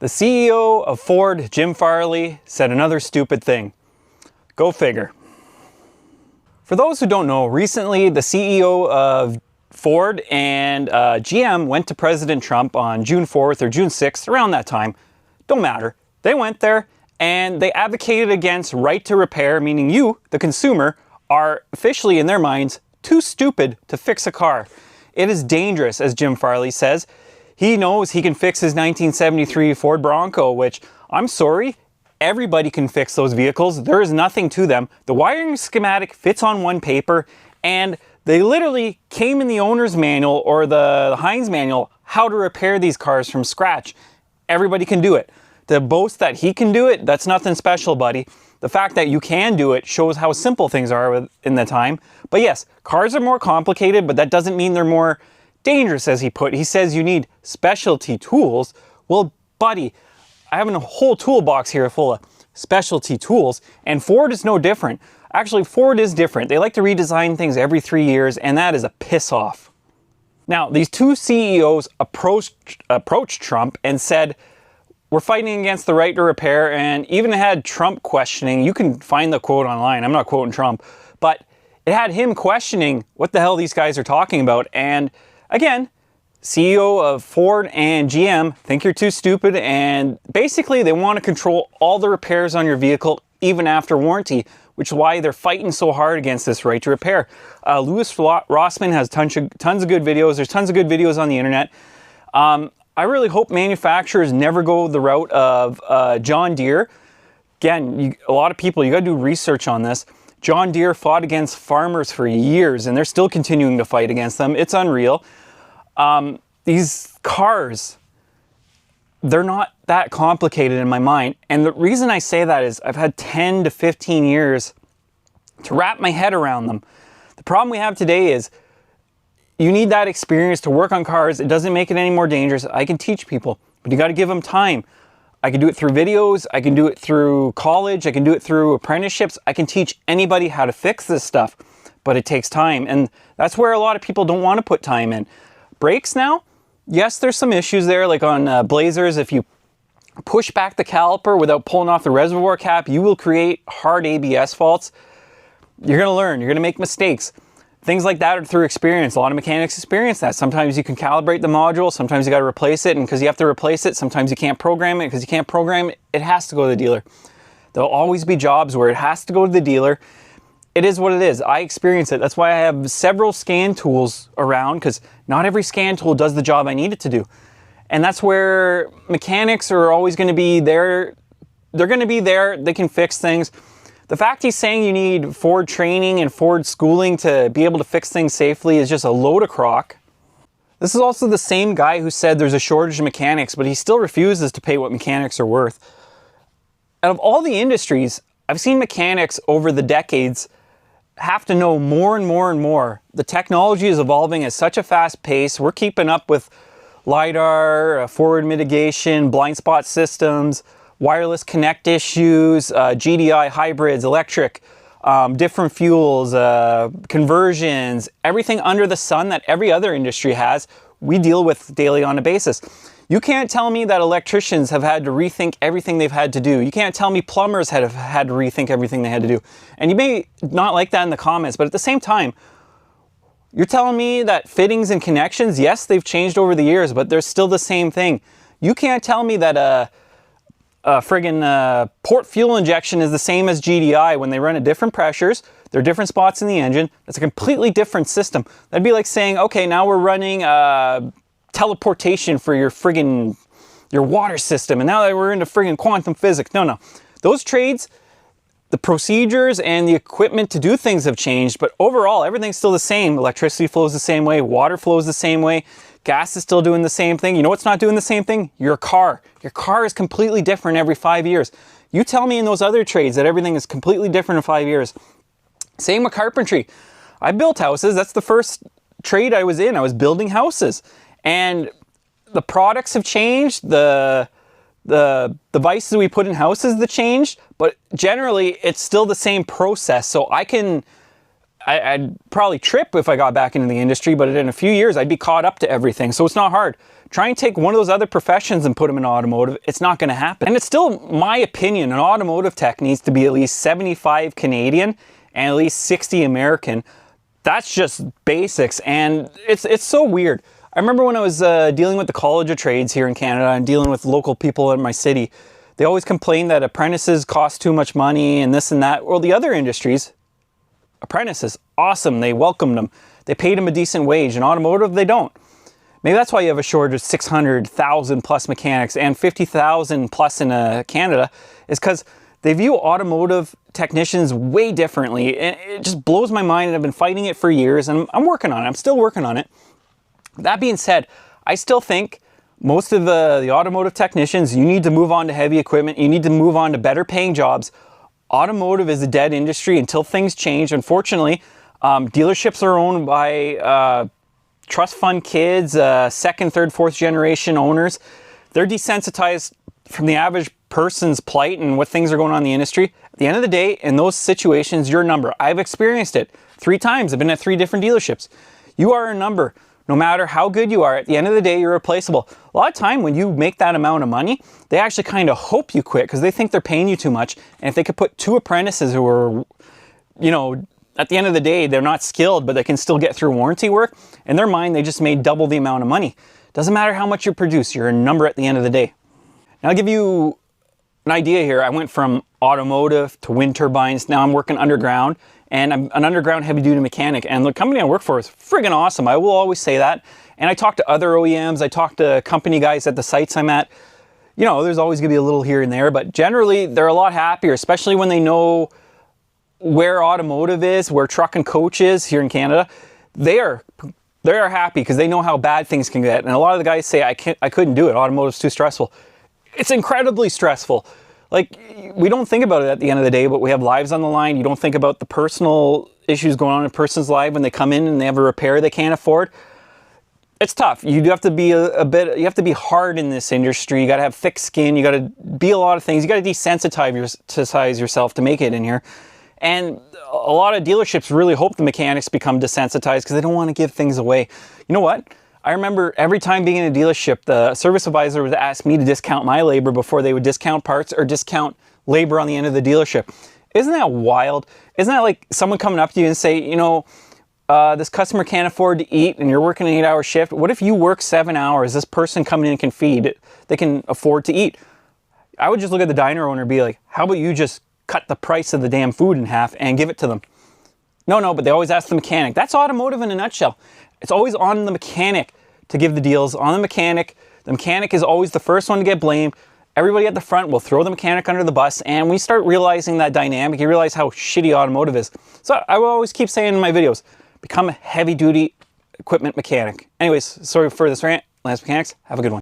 The CEO of Ford, Jim Farley, said another stupid thing. Go figure. For those who don't know, recently the CEO of Ford and GM went to President Trump on June 4th or June 6th, around that time. Don't matter. They went there and they advocated against right to repair, meaning you, the consumer, are officially in their minds too stupid to fix a car. It is dangerous, as Jim Farley says. He knows he can fix his 1973 Ford Bronco, which, I'm sorry, everybody can fix those vehicles. There is nothing to them. The wiring schematic fits on one paper, and they literally came in the owner's manual or the Heinz manual how to repair these cars from scratch. Everybody can do it. To boast that he can do it, that's nothing special, buddy. The fact that you can do it shows how simple things are in the time. But yes, cars are more complicated, but that doesn't mean they're more dangerous, as he says you need specialty tools. Well, buddy, I have a whole toolbox here full of specialty tools, and Ford is no different. Actually, Ford is different. They like to redesign things every 3 years, and that is a piss off. Now, these two CEOs approached Trump and said, we're fighting against the right to repair, and even had Trump questioning. You can find the quote online. I'm not quoting Trump, but it had him questioning what the hell these guys are talking about. And again, CEO of Ford and GM think you're too stupid, and basically they want to control all the repairs on your vehicle even after warranty, which is why they're fighting so hard against this right to repair. Louis Rossmann has tons of good videos. There's tons of good videos on the internet. I really hope manufacturers never go the route of John Deere. Again, a lot of people, you got to do research on this. John Deere fought against farmers for years, and they're still continuing to fight against them. It's unreal. These cars, they're not that complicated in my mind. And the reason I say that is I've had 10 to 15 years to wrap my head around them. The problem we have today is you need that experience to work on cars. It doesn't make it any more dangerous. I can teach people, but you got to give them time. I can do it through videos. I can do it through college. I can do it through apprenticeships. I can teach anybody how to fix this stuff, but it takes time. And that's where a lot of people don't want to put time in. Brakes now, yes, there's some issues there, like on Blazers. If you push back the caliper without pulling off the reservoir cap, you will create hard ABS faults. You're going to learn. You're going to make mistakes. Things like that are through experience. A lot of mechanics experience that. Sometimes you can calibrate the module. Sometimes you got to replace it. And because you have to replace it, sometimes you can't program it. Because you can't program it, it has to go to the dealer. There'll always be jobs where it has to go to the dealer. It is what it is. I experience it. That's why I have several scan tools around, because not every scan tool does the job I need it to do. And that's where mechanics are always going to be there. They're going to be there. They can fix things. The fact he's saying you need Ford training and Ford schooling to be able to fix things safely is just a load of crock. This is also the same guy who said there's a shortage of mechanics, but he still refuses to pay what mechanics are worth. Out of all the industries, I've seen mechanics over the decades have to know more and more and more. The technology is evolving at such a fast pace. We're keeping up with LiDAR, forward mitigation, blind spot systems, wireless connect issues, GDI hybrids, electric, different fuels, conversions, everything under the sun that every other industry has, we deal with daily on a basis. You can't tell me that electricians have had to rethink everything they've had to do. You can't tell me plumbers have had to rethink everything they had to do. And you may not like that in the comments, but at the same time, you're telling me that fittings and connections, yes, they've changed over the years, but they're still the same thing. You can't tell me that friggin' port fuel injection is the same as GDI when they run at different pressures. There are different spots in the engine. That's a completely different system. That'd be like saying, okay, now we're running teleportation for your water system, and now that we're into friggin' quantum physics. No. Those trades, the procedures and the equipment to do things have changed, but overall, everything's still the same. Electricity flows the same way. Water flows the same way. Gas is still doing the same thing. You know what's not doing the same thing? Your car. Your car is completely different every 5 years. You tell me in those other trades that everything is completely different in 5 years. Same with carpentry. I built houses. That's the first trade I was in. I was building houses. And the products have changed. The devices we put in houses that changed. But generally, it's still the same process. So I'd probably trip if I got back into the industry, but in a few years, I'd be caught up to everything. So it's not hard. Try and take one of those other professions and put them in automotive. It's not going to happen. And it's still my opinion, an automotive tech needs to be at least 75 Canadian and at least 60 American. That's just basics, and it's so weird. I remember when I was dealing with the College of Trades here in Canada and dealing with local people in my city, they always complained that apprentices cost too much money and this and that. Well, the other industries, apprentices, awesome, they welcomed them. They paid them a decent wage. In automotive, they don't. Maybe that's why you have a shortage of 600,000 plus mechanics and 50,000 plus in Canada, is because they view automotive technicians way differently. And it just blows my mind, and I've been fighting it for years, and I'm working on it. I'm still working on it. That being said, I still think most of the automotive technicians, you need to move on to heavy equipment. You need to move on to better paying jobs. Automotive is a dead industry until things change. Unfortunately, dealerships are owned by trust fund kids, second, third, fourth generation owners. They're desensitized from the average person's plight and what things are going on in the industry. At the end of the day, in those situations, you're a number. I've experienced it 3 times. I've been at 3 different dealerships. You are a number. No matter how good you are, at the end of the day, you're replaceable. A lot of time when you make that amount of money, they actually kind of hope you quit because they think they're paying you too much. And if they could put 2 apprentices who are, you know, at the end of the day, they're not skilled, but they can still get through warranty work, in their mind, they just made double the amount of money. Doesn't matter how much you produce, you're a number at the end of the day. Now, I'll give you an idea here. I went from automotive to wind turbines. Now I'm working underground, and I'm an underground heavy-duty mechanic. And the company I work for is friggin' awesome. I will always say that. And I talk to other OEMs. I talk to company guys at the sites I'm at. You know, there's always going to be a little here and there, but generally they're a lot happier, especially when they know where automotive is, where truck and coach is here in Canada. They are happy because they know how bad things can get. And a lot of the guys say, I couldn't do it. Automotive's too stressful. It's incredibly stressful. Like, we don't think about it at the end of the day, but we have lives on the line. You don't think about the personal issues going on in a person's life when they come in and they have a repair they can't afford. It's tough. You have to be you have to be hard in this industry. You got to have thick skin. You got to be a lot of things. You got to desensitize yourself to make it in here. And a lot of dealerships really hope the mechanics become desensitized because they don't want to give things away. You know what? I remember every time being in a dealership, the service advisor would ask me to discount my labor before they would discount parts or discount labor on the end of the dealership. Isn't that wild? Isn't that like someone coming up to you and say, you know, this customer can't afford to eat and you're working an 8-hour shift. What if you work 7 hours? This person coming in can feed. They can afford to eat. I would just look at the diner owner and be like, how about you just cut the price of the damn food in half and give it to them? No, but they always ask the mechanic. That's automotive in a nutshell. It's always on the mechanic to give the deals, on the mechanic. The mechanic is always the first one to get blamed. Everybody at the front will throw the mechanic under the bus, and when you start realizing that dynamic, you realize how shitty automotive is. So I will always keep saying in my videos, become a heavy-duty equipment mechanic. Anyways, sorry for this rant. Lance Mechanics, have a good one.